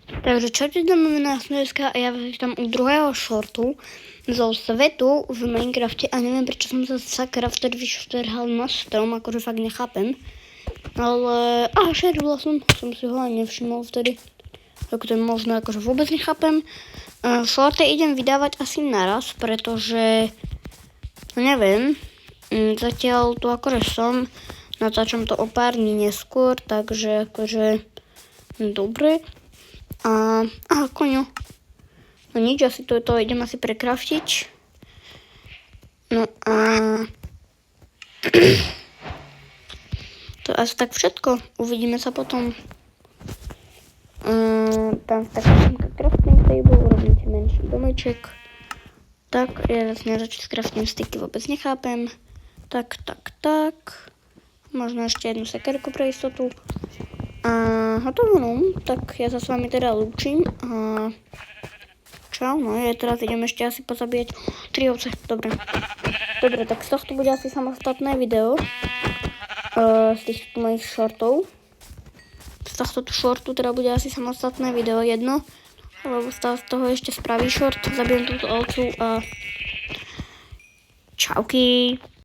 Takže čaute, máme na Smedeska a ja vás tam u druhého shortu zo svetu v Minecrafte a neviem prečo som sa sakra vtedy vyštrhal na strom, akože fakt nechápem. Ale šerila som si ho ani nevšimol vtedy. Tak to je možno akože vôbec nechápem. Shorty idem vydávať asi naraz, pretože neviem, zatiaľ tu akože som, natáčam to o pár dní neskôr, takže akože dobre. Koňo. No nič, asi to idem asi prekraftiť. No a to asi tak všetko. Uvidíme sa potom. Tam taká crafting table, urobím si menší domeček. Tak, ja vlastne začať s crafting sticky vôbec nechápem. Tak. Možno ešte jednu sekerku pre istotu. Hotovo, no. Tak ja sa s vami teda lúčim. Čau, no ja teraz idem ešte asi pozabíjať 3 ovce. Dobre, tak z tohto bude asi samostatné video. Z týchto mojich shortov. Z tohto shortu teda bude asi samostatné video jedno. Lebo z toho ešte spraví short. Zabijem túto ovcu a čauky.